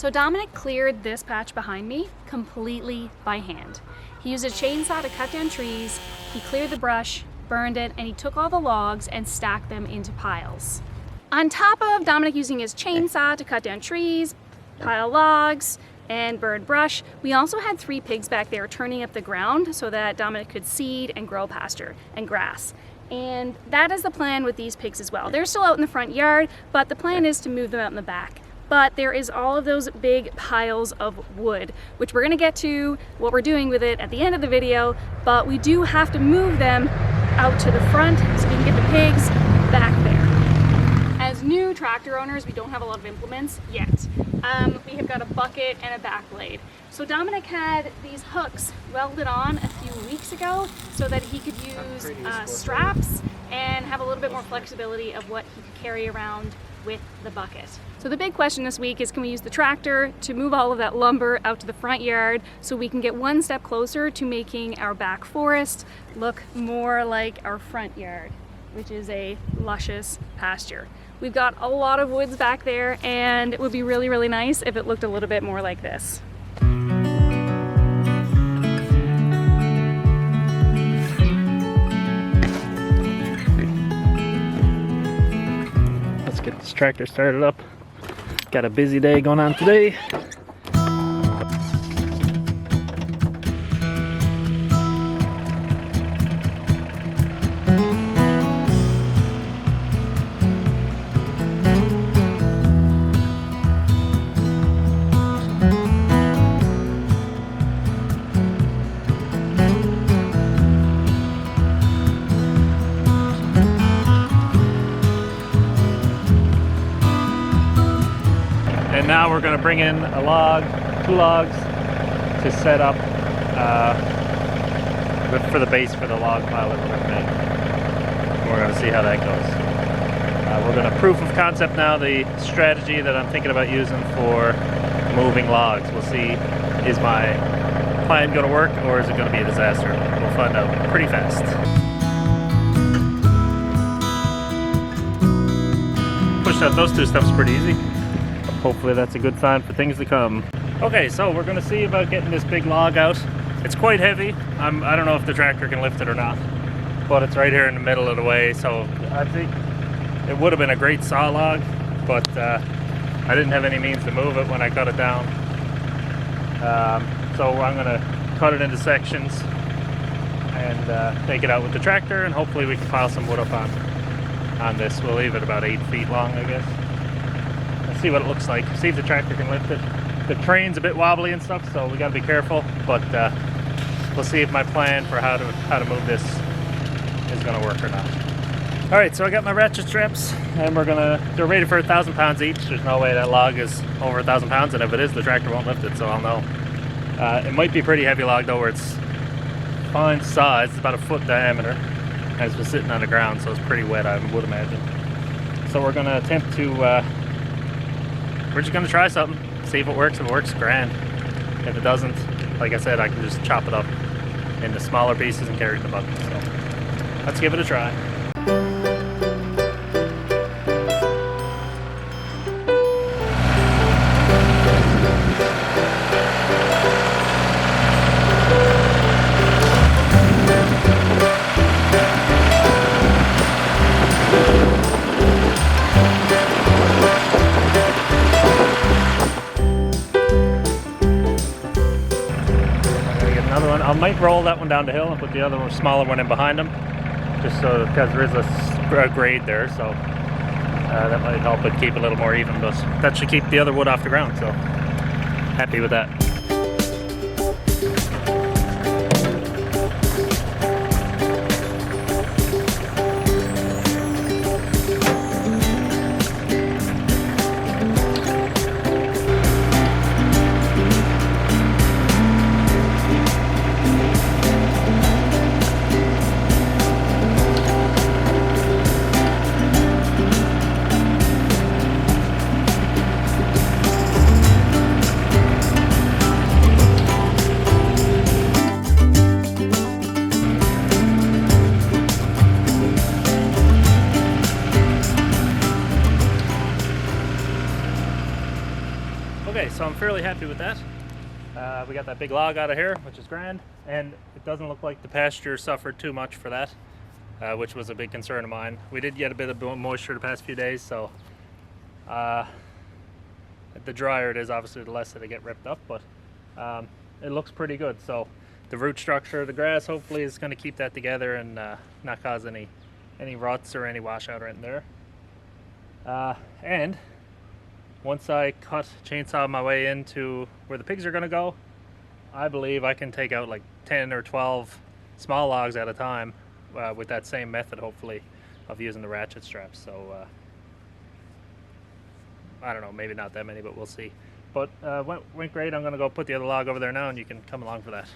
So Dominic cleared this patch behind me completely by hand. He used a chainsaw to cut down trees, he cleared the brush, burned it, and he took all the logs and stacked them into piles. On top of Dominic using his chainsaw to cut down trees, pile logs, and burn brush, we also had 3 pigs back there turning up the ground so that Dominic could seed and grow pasture and grass. And that is the plan with these pigs as well. They're still out in the front yard, but the plan is to move them out in the back. But there is all of those big piles of wood, which we're gonna get to what we're doing with it at the end of the video, but we do have to move them out to the front so we can get the pigs back there. As new tractor owners, we don't have a lot of implements yet. We have got a bucket and a back blade. So Dominic had these hooks welded on a few weeks ago so that he could use straps and have a little bit more flexibility of what he could carry around with the bucket. So the big question this week is, can we use the tractor to move all of that lumber out to the front yard so we can get one step closer to making our back forest look more like our front yard, which is a luscious pasture. We've got a lot of woods back there, and it would be really, really nice if it looked a little bit more like this. Let's get this tractor started up. Got a busy day going on today. And now we're going to bring in a log, 2 logs to set up for the base for the log pile that we're going to make. And we're going to see how that goes. We're going to proof of concept now the strategy that I'm thinking about using for moving logs. We'll see, is my plan going to work or is it going to be a disaster? We'll find out pretty fast. Pushed out those 2 steps pretty easy. Hopefully that's a good sign for things to come. Okay, so we're gonna see about getting this big log out. It's quite heavy. I don't know if the tractor can lift it or not, but it's right here in the middle of the way, so I think it would have been a great saw log, but I didn't have any means to move it when I cut it down. So I'm gonna cut it into sections and take it out with the tractor, and hopefully we can pile some wood up on this. We'll leave it about 8 feet long, I guess. See what it looks like, see if the tractor can lift it. The train's a bit wobbly and stuff, so we got to be careful, but we'll see if my plan for how to move this is going to work or not. All right, so I got my ratchet straps, and they're rated for 1,000 pounds each. There's no way that log is over 1,000 pounds, and if it is, the tractor won't lift it, so I'll know. It might be a pretty heavy log though, where it's fine size. It's about 1 foot diameter, and it's been sitting on the ground, so it's pretty wet, I would imagine. So we're going to attempt to we're just gonna try something, see if it works. If it works, grand. If it doesn't, like I said, I can just chop it up into smaller pieces and carry it in the bucket. So let's give it a try. I might roll that one down the hill and put the other one, smaller one in behind them, just so, because there is a grade there, so that might help it keep a little more even, but that should keep the other wood off the ground, so happy with that. Okay, so I'm fairly happy with that. We got that big log out of here, which is grand, and it doesn't look like the pasture suffered too much for that, which was a big concern of mine. We did get a bit of moisture the past few days, so the drier it is, obviously the less it'll get ripped up, but it looks pretty good. So the root structure of the grass hopefully is going to keep that together and not cause any ruts or any washout right in there. And once I chainsaw my way into where the pigs are going to go, I believe I can take out like 10 or 12 small logs at a time with that same method, hopefully, of using the ratchet straps. So I don't know, maybe not that many, but we'll see. But went great. I'm going to go put the other log over there now, and you can come along for that.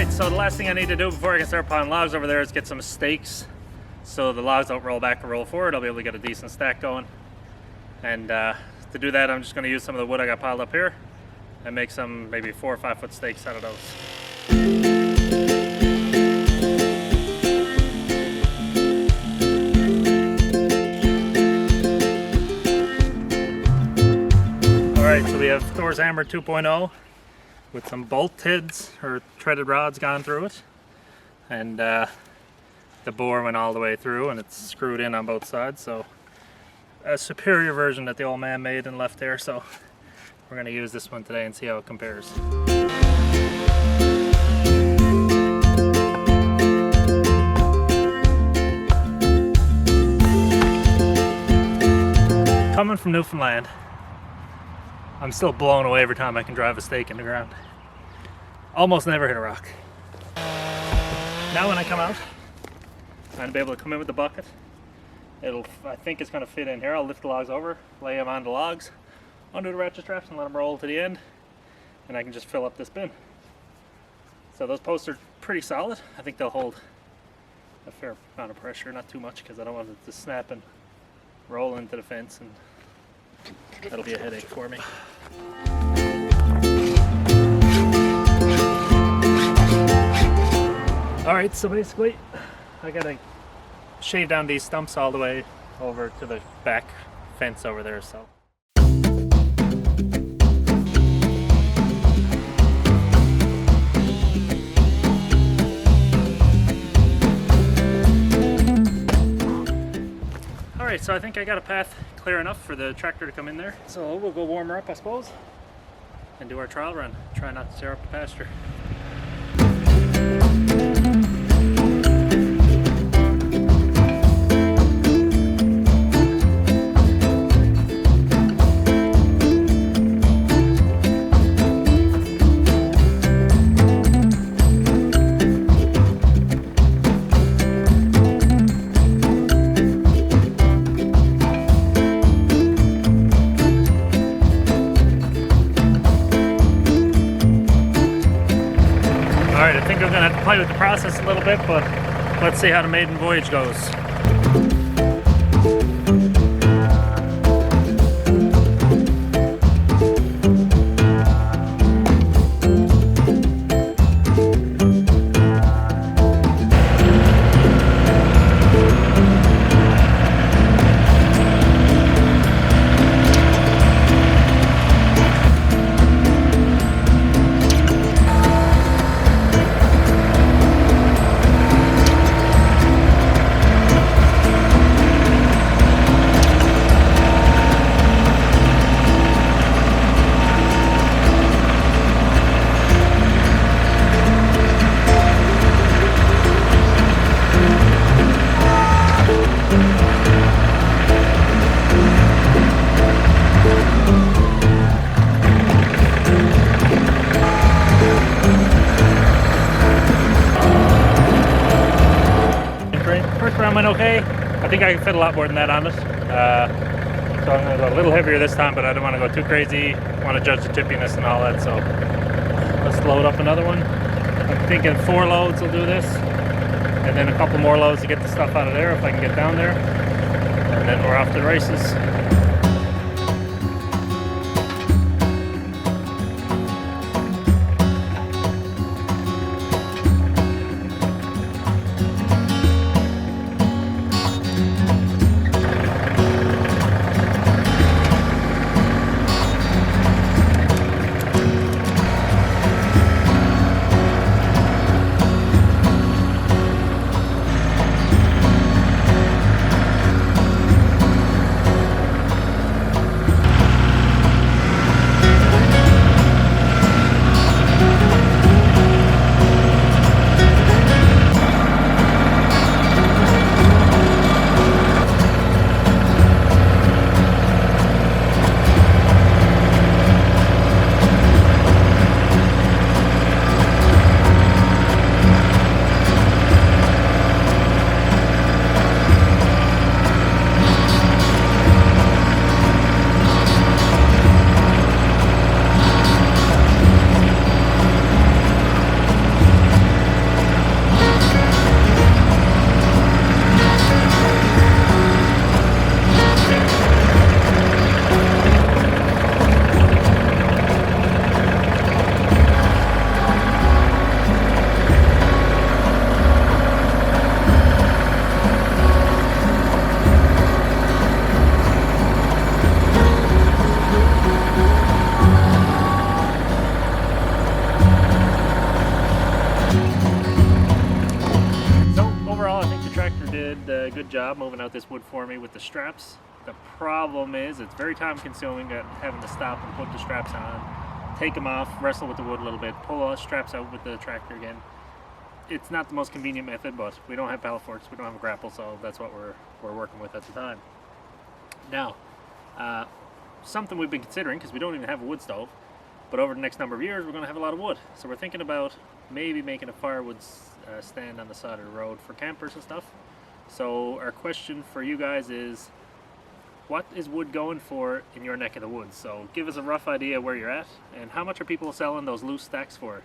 So the last thing I need to do before I can start piling logs over there is get some stakes so the logs don't roll back or roll forward. I'll be able to get a decent stack going. And to do that, I'm just going to use some of the wood I got piled up here and make some maybe 4 or 5 foot stakes out of those. Alright, so we have Thor's Hammer 2.0 with some bolt heads or threaded rods gone through it, and the bore went all the way through and it's screwed in on both sides, so a superior version that the old man made and left there. So we're going to use this one today and see how it compares. Coming from Newfoundland, I'm still blown away every time I can drive a stake in the ground. Almost never hit a rock. Now when I come out, I'm going to be able to come in with the bucket. I think it's going to fit in here. I'll lift the logs over, lay them on the logs, under the ratchet straps, and let them roll to the end. And I can just fill up this bin. So those posts are pretty solid. I think they'll hold a fair amount of pressure, not too much, because I don't want it to snap and roll into the fence, and that'll be a headache for me. Alright, so basically I gotta shave down these stumps all the way over to the back fence over there. So alright, so I think I got a path clear enough for the tractor to come in there. So we'll go warm her up, I suppose, and do our trial run. Try not to tear up the pasture. Alright, I think I'm going to have to play with the process a little bit, but let's see how the maiden voyage goes. went okay. I think I can fit a lot more than that on it. So I'm going to go a little heavier this time, but I don't want to go too crazy. I want to judge the tippiness and all that, so let's load up another one. I'm thinking 4 loads will do this, and then a couple more loads to get the stuff out of there if I can get down there, and then we're off to the races. Good job moving out this wood for me with the straps. The problem is it's very time consuming at having to stop and put the straps on, take them off, wrestle with the wood a little bit, pull all the straps out with the tractor again. It's not the most convenient method, but we don't have pallet forks, we don't have a grapple, so that's what we're working with at the time. Now, something we've been considering, because we don't even have a wood stove, but over the next number of years we're going to have a lot of wood. So we're thinking about maybe making a firewood stand on the side of the road for campers and stuff. So our question for you guys is, what is wood going for in your neck of the woods? So give us a rough idea where you're at, and how much are people selling those loose stacks for?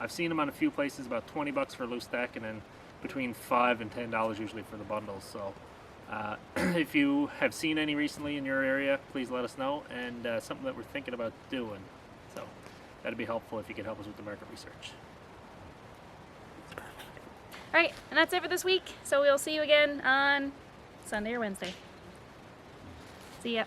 I've seen them on a few places, about 20 bucks for a loose stack, and then between $5 and $10 usually for the bundles. So if you have seen any recently in your area, please let us know, and something that we're thinking about doing. So that'd be helpful if you could help us with the market research. All right, and that's it for this week. So we'll see you again on Sunday or Wednesday. See ya.